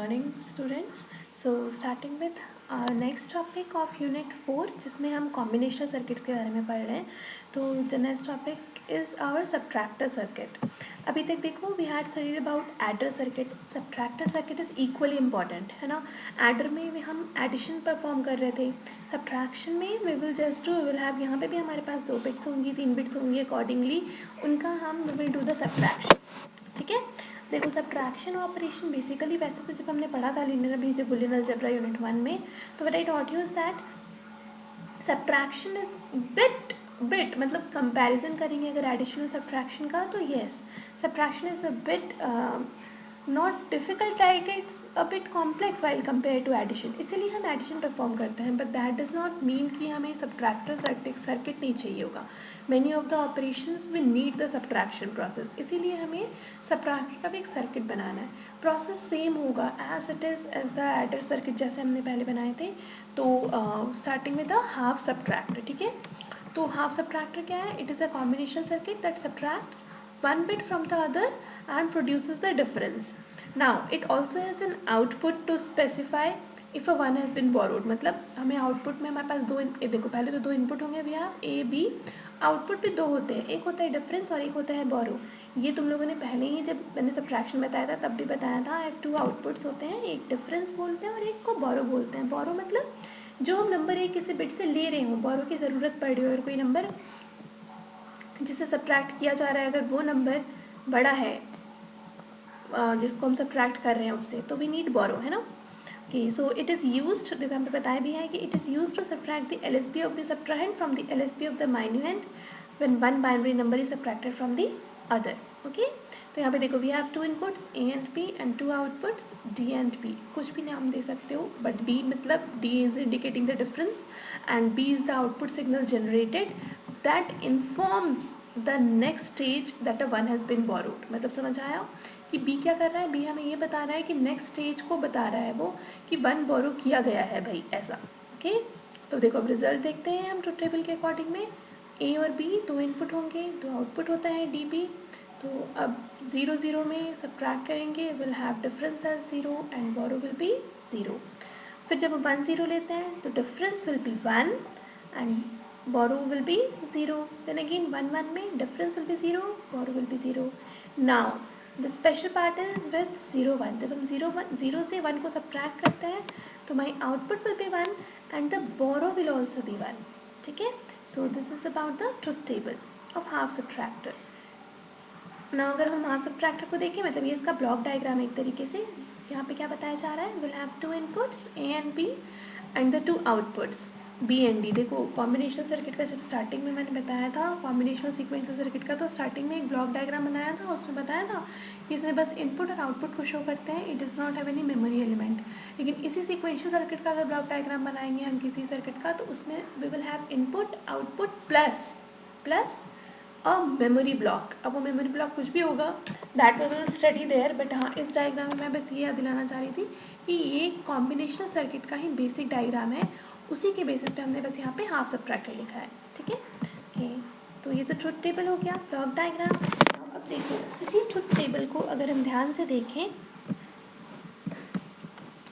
morning students. So starting with our next topic of unit 4 जिसमें हम combinational circuits के बारे में पढ़ रहे हैं. तो the next topic is our subtractor circuit. अभी तक देखो we had studied about adder circuit. Subtractor circuit is equally important है ना. adder में हम addition परफॉर्म कर रहे थे. subtraction में we will have यहाँ पे भी हमारे पास 2 बिट्स होंगी 3 बिट्स होंगी अकॉर्डिंगली उनका हम we will do the subtraction. ठीक है. देखो सब्ट्रैक्शन ऑपरेशन बेसिकली वैसे तो जब हमने पढ़ा था linear algebra Boolean algebra unit 1 में, तो what I taught you is that subtraction is bit मतलब कंपैरिजन करेंगे अगर एडिशन और सब्ट्रैक्शन का, तो yes subtraction is a bit not difficult, like it's a bit complex while compare to addition. इसीलिए हम एडिशन परफॉर्म करते हैं, but that does not mean कि हमें सब्ट्रैक्टर सर्किट नहीं चाहिए होगा. Many of the operations we need the subtraction process, इसीलिए हमें सब्ट्रैक्टर का भी एक सर्किट बनाना है. प्रोसेस सेम होगा as it is as the adder circuit जैसे हमने पहले बनाए थे. तो starting with the half subtractor. ठीक है. तो हाफ सब्ट्रैक्टर क्या है? It is a combination circuit that subtracts one bit from the other and produces the difference. Now it also has an output to specify if a one has been borrowed. मतलब हमें output में हमारे पास देखो पहले तो 2 input होंगे, we have A B. Output भी 2 होते हैं, एक होता है डिफरेंस और एक होता है बोरो. ये तुम लोगों ने पहले ही जब मैंने सब्ट्रैक्शन बताया था तब भी बताया था. 2 आउटपुट्स होते हैं, एक डिफरेंस बोलते हैं और एक को बोरो बोलते हैं. बोरो मतलब जो हम नंबर एक किसी बिट से ले रहे हों, बोरो की ज़रूरत पड़ रही हो और कोई नंबर जिसे सब्ट्रैक्ट किया जा रहा है अगर वो नंबर बड़ा है जिसको हम सब्ट्रैक्ट कर रहे हैं उससे, तो वी नीड बोरो है ना. Okay. So it is used, देखो हमने बताया भी है कि it is used to subtract the LSB of the subtrahend from the LSB of the minuend when one binary number is subtracted from the other. Okay. तो यहाँ पे देखो we have 2 inputs A and B and 2 outputs D and B. कुछ भी नाम दे सकते हो, बट D मतलब D is indicating the difference and B is the output signal generated that informs the next stage that a one has been borrowed. मतलब समझ आया कि B क्या कर रहा है? B हमें ये बता रहा है कि नेक्स्ट स्टेज को बता रहा है वो कि वन बोरो किया गया है भाई ऐसा. ओके. तो देखो अब रिजल्ट देखते हैं हम ट्रुथ टेबल के अकॉर्डिंग में. A और B 2 इनपुट होंगे, 2 आउटपुट होता है DB. तो अब 0 0 में सब्ट्रैक्ट करेंगे, will have difference as 0 and borrow will be 0. फिर जब 1 0 लेते हैं तो difference will be 1 and borrow will be 0. Then again 1 1 में difference will be 0, borrow will be 0. Now the special part is with 0 1. जब हम 0 से 1 को subtract करते हैं तो my output will be 1 and the borrow will also be 1. ठीक है. So this is about the truth table of half subtractor. Now अगर हम half subtractor को देखें, मतलब ये इसका ब्लॉक डायग्राम एक तरीके से यहाँ पे क्या बताया जा रहा है, we'll have 2 inputs A and B and the 2 outputs B and D. देखो कॉम्बिनेशनल सर्किट का जब स्टार्टिंग में मैंने बताया था कॉम्बिनेशनल सीक्वेंशियल सर्किट का, तो स्टार्टिंग में एक ब्लॉक डायग्राम बनाया था, उसमें बताया था कि इसमें बस इनपुट और आउटपुट को शो करते हैं, it does not have any memory element. लेकिन इसी सीक्वेंशियल सर्किट का अगर ब्लॉक डायग्राम बनाएंगे हम किसी सर्किट का, तो उसमें we will have input output plus a memory block. अब वो मेमोरी ब्लॉक कुछ भी होगा, that was a study there, but हाँ इस डायग्राम में मैं बस ये याद दिलाना चाह रही थी कि ये कॉम्बिनेशनल सर्किट का ही बेसिक डायग्राम है, उसी के बेसिस पे हमने बस यहाँ पे हाफ सब्ट्रैक्टर लिखा है. ठीक है. ओके. तो ये तो ट्रुथ टेबल हो गया, ब्लॉक डायग्राम. अब देखो इसी ट्रुथ टेबल को अगर हम ध्यान से देखें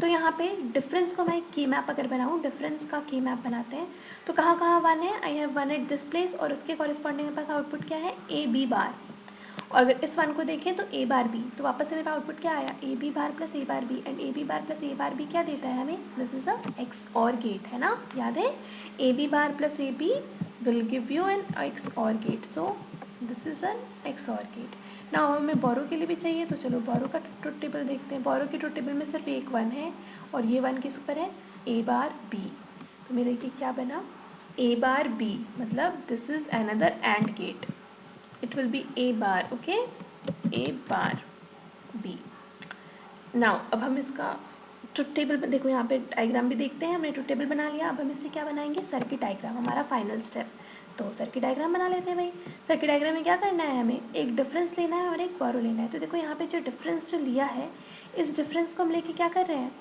तो यहाँ पे डिफरेंस को मैं की मैप अगर बनाऊँ, डिफरेंस का की मैप बनाते हैं तो कहाँ कहाँ 1 है, I have 1 at this place और उसके कॉरेस्पॉन्डिंग मेरे पास आउटपुट क्या है, ए बी बार. और अगर इस 1 को देखें तो ए बार बी, तो वापस से मेरा आउटपुट क्या आया, A B bar plus A bar B. And A B bar plus A bar B क्या देता है हमें, this is a XOR gate है ना, याद है. A B bar plus A B will give you an XOR gate. So this is an XOR gate. ना हमें बोरो के लिए भी चाहिए, तो चलो बोरो का ट्रुथ टेबल देखते हैं. बोरो की ट्रुथ टेबल में सिर्फ एक 1 है और ये 1 किस पर है, ए बार बी. तो मेरे देखिए क्या बना, ए बार बी मतलब this is another and gate, it will be a bar. okay, a bar b. now अब हम इसका ट्रुथ टेबल देखो यहाँ पे डायग्राम भी देखते हैं. हमने ट्रुथ टेबल बना लिया, अब हम इससे क्या बनाएंगे, सर्किट डायग्राम, हमारा फाइनल स्टेप. तो सर्किट डायग्राम बना लेते हैं भाई. सर्किट डायग्राम में क्या करना है, हमें एक डिफरेंस लेना है और एक बोरो लेना है. तो देखो यहाँ पे जो डिफरेंस जो लिया है, इस डिफरेंस को हम लेके क्या कर रहे हैं,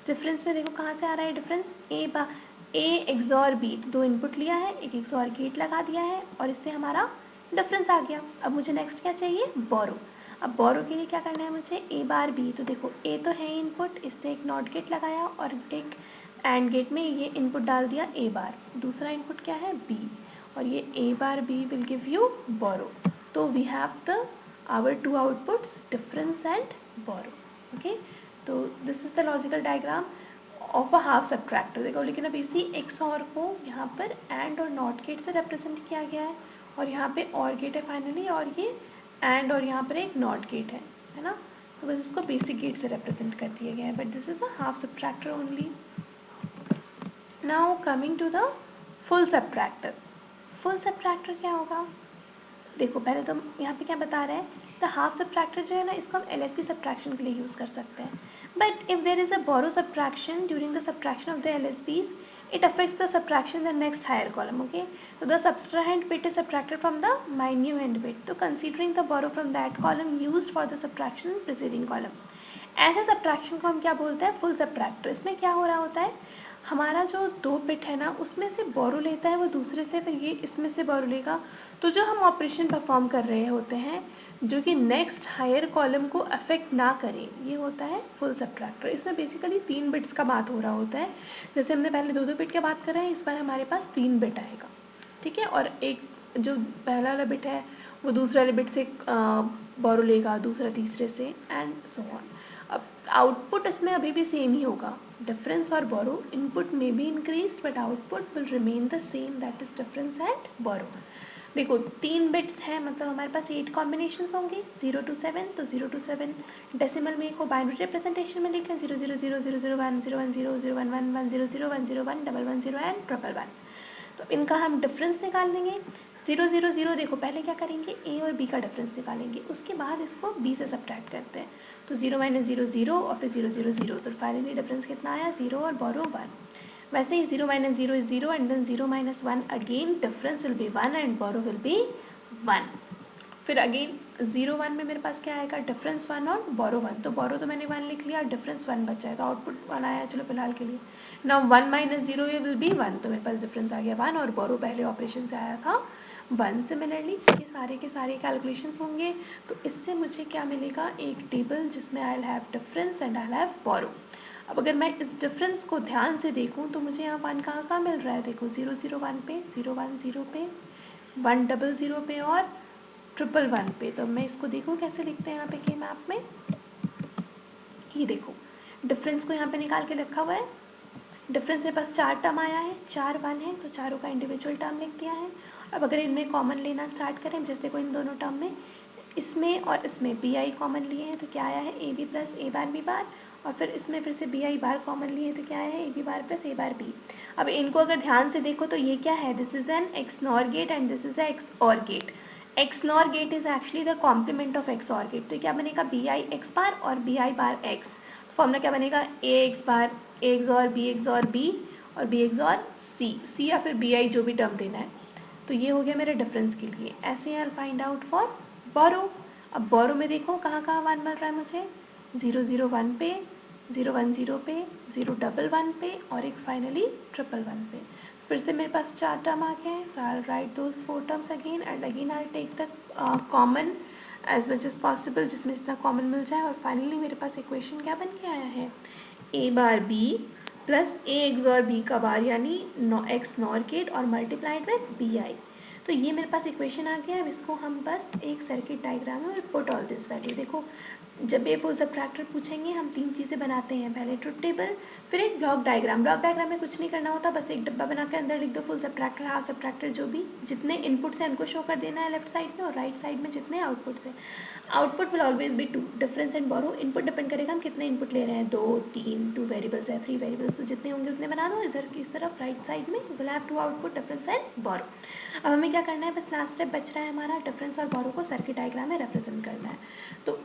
डिफरेंस में देखो कहाँ से आ रहा है डिफरेंस, ए एक्सॉर बी. तो 2 इनपुट लिया है, एक एक्सॉर गेट लगा दिया है और इससे हमारा डिफरेंस आ गया. अब मुझे नेक्स्ट क्या चाहिए, बोरो. अब बोरो के लिए क्या करना है मुझे, ए बार बी, तो देखो ए तो है इनपुट, इससे एक नॉट गेट लगाया और एक एंड गेट में ये इनपुट डाल दिया ए बार, दूसरा इनपुट क्या है बी, और ये A bar B will give you borrow. तो we have the our two outputs difference and borrow. Okay, तो this is the logical diagram of a half subtractor. देखो लेकिन अब इसी एक्स और को यहाँ पर एंड और नॉट गेट से रिप्रेजेंट किया गया है, और यहाँ पे और गेट है फाइनली, और ये एंड और यहाँ पर एक नॉट गेट है ना, तो बस इसको बेसिक गेट से रिप्रेजेंट कर दिया गया है, but this is a half subtractor only. Now coming to the full subtractor. Full subtractor क्या होगा, देखो पहले तो यहाँ पे क्या बता रहे हैं, द हाफ सबट्रैक्टर जो है ना, इसको हम LSB सब्ट्रैक्शन के लिए यूज़ कर सकते हैं, but if there is a borrow subtraction during the subtraction of the LSBs, it affects the subtraction in the next higher column. Okay, so the subtrahend bit is subtracted from the minuend bit, so considering the borrow from that column used for the subtraction in preceding column. ऐसे subtraction को हम क्या बोलते हैं, full subtractor. इसमें क्या हो रहा होता है, हमारा जो दो बिट है ना उसमें से बोरो लेता है वो दूसरे से, फिर ये इसमें से बोरो लेगा, तो जो हम ऑपरेशन परफॉर्म कर रहे होते हैं जो कि नेक्स्ट हायर कॉलम को अफेक्ट ना करे, ये होता है फुल सब्ट्रैक्टर। इसमें बेसिकली 3 बिट्स का बात हो रहा होता है, जैसे हमने पहले 2 बिट की बात कर रहे हैं, इस बार हमारे पास 3 बिट आएगा, ठीक है, और एक जो पहला वाला बिट है वो दूसरे वाले बिट से बोरो लेगा, दूसरा तीसरे से, एंड सो ऑन। अब आउटपुट इसमें अभी भी सेम ही होगा, डिफरेंस और बोरो, इनपुट में बी increase but output will remain the same, that is difference and borrow. देखो 3 बिट्स हैं, मतलब हमारे पास 8 कॉम्बिनेशंस होंगे 0 to 7, तो 0 to 7 डेसिमल में को बाइनरी रिप्रेजेंटेशन में लिखें 0 0 0 0 0 1 0 1 0 0 1 1 1 0 0 1 0 1 1 1 0 एंड 1 1 1। तो इनका हम डिफरेंस निकाल लेंगे। 0 0 0 देखो पहले क्या करेंगे, ए और बी का डिफरेंस निकालेंगे, उसके बाद इसको बी से सब्ट्रैक्ट करते हैं, तो 0 - 0 0 और फिर 0 0 0, तो फाइनली डिफरेंस कितना आया, 0 और बोरो 1। वैसे ही 0 - 0 is 0 and then 0 - 1, again difference will be 1 and borrow will be 1। फिर अगेन 0 1 में मेरे पास क्या आएगा, डिफरेंस 1 और बोरो 1, तो बोरो तो मैंने 1 लिख लिया, डिफरेंस 1 बचा है, तो आउटपुट 1 आया, चलो फिलहाल के लिए। नाउ 1 - 0 ये विल बी 1, तो मेरे पास डिफरेंस आ गया 1 और बोरो पहले ऑपरेशन से आया था 1। सिमिलरली ये सारे के सारे कैलकुलेशंस होंगे, तो इससे मुझे क्या मिलेगा, एक टेबल जिसमें I will have difference and I will have borrow. अब अगर मैं इस डिफरेंस को ध्यान से देखूं तो मुझे यहाँ 1 कहाँ मिल रहा है, देखो 0 0 1 पे, 0 1 0 पे, 1 0 0 पे और 1 1 1 पे। तो मैं इसको देखूं कैसे लिखते हैं यहाँ पे के मैप में, ये देखो डिफरेंस को यहाँ पे निकाल के रखा हुआ है, डिफरेंस मेरे पास 4 टर्म आया है, 4 1 है, तो चारों का इंडिविजुअल टर्म लिख दिया है। अब अगर इनमें कॉमन लेना स्टार्ट करें, जैसे देखो इन दोनों टर्म में, इसमें और इसमें बी आई कॉमन लिए हैं, तो क्या आया है A B plus A bar B bar, और फिर इसमें फिर से बी आई बार कॉमन लिए तो क्या है, A B bar plus A bar B. अब इनको अगर ध्यान से देखो तो ये क्या है, this is an XNOR gate and this is XOR gate. XNOR gate is actually the complement of XOR gate, तो क्या बनेगा बी आई एक्स बार और बी आई बार एक्स, तो formula क्या बनेगा, A X bar A X और B और B X और सी या फिर बी आई जो भी टर्म देना है। तो ये हो गया मेरे डिफरेंस के लिए। ऐसे आई फाइंड आउट फॉर बोरो। अब बोरो में देखो कहाँ 1 मिल रहा है मुझे, 0 0 1 पे, 0 1 0 पे, 0 1 1 पे और एक फाइनली 1 1 1 पे। फिर से मेरे पास 4 टर्म आ गए हैं, तो I write those 4 terms again and again I take the common as much as possible, जिसमें जितना कॉमन मिल जाए, और फाइनली मेरे पास इक्वेशन क्या बन के आया है, ए बार बी प्लस ए एक्स और बी का बार यानी एक्स नॉर गेट और मल्टीप्लाइड विद बी आई। तो ये मेरे पास इक्वेशन आ गया है। अब इसको हम बस एक सर्किट डायग्राम में पुट ऑल दिस वैल्यू। देखो जब ये फुल सब्ट्रैक्टर पूछेंगे हम 3 चीज़ें बनाते हैं, पहले ट्रुथ टेबल, फिर एक ब्लॉक डायग्राम। ब्लॉक डायग्राम में कुछ नहीं करना होता, बस एक डब्बा बना के अंदर लिख दो फुल सब्ट्रैक्टर, हाफ सब्ट्रैक्टर, जो भी जितने इनपुट्स हैं उनको शो कर देना है लेफ्ट साइड में, और राइट साइड में जितने आउटपुट्स हैं। Output will always be 2, difference and borrow. Input depend करेगा हम कितने इनपुट ले रहे हैं, 2 3 2 वेरिएबल्स है, 3 वेरिएबल्स, तो जितने होंगे उतने बना दो। इधर की इस तरफ राइट साइड में will have 2 output, difference and borrow. अब हमें क्या करना है, बस लास्ट स्टेप बच रहा है हमारा, डिफरेंस और बोरो को सर्किट डायग्राम में रिप्रेजेंट करना है। तो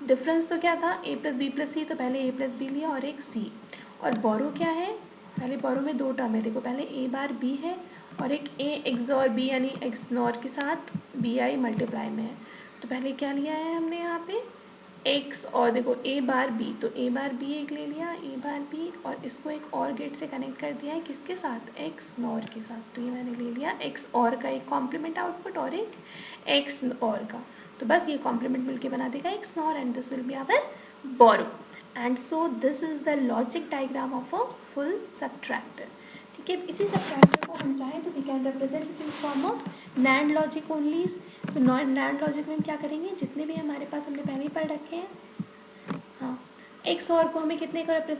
डिफरेंस तो क्या था, ए प्लस बी प्लस सी, तो पहले ए प्लस बी लिया और एक सी। और बोरो क्या है, पहले बोरो में 2 टर्म है, देखो पहले ए बार बी है और एक ए एक्स और बी यानी एक्स नॉर के साथ बी आई मल्टीप्लाई में है। तो पहले क्या लिया है हमने यहाँ पे एक्स, और देखो ए बार बी, तो ए बार बी एक ले लिया, ए बार बी, और इसको एक और गेट से कनेक्ट कर दिया है, किसके साथ, एक्स नॉर के साथ। तो ये मैंने ले लिया एक्स और का एक कॉम्प्लीमेंट आउटपुट और एक एक्स और का। तो बस ये कॉम्प्लीमेंट मिलके बना देगा एक XNOR and this will be our borrow. And so this is the logic diagram of a full subtractor. ठीक है, इसी सबट्रैक्टर को हम चाहें तो we can represent it in form of NAND logic only. तो NAND लॉजिक में हम क्या करेंगे, जितने भी हमारे पास हमने पहले ही पढ़ रखे हैं, हाँ, XOR को हमें कितने को रिप्रेजेंट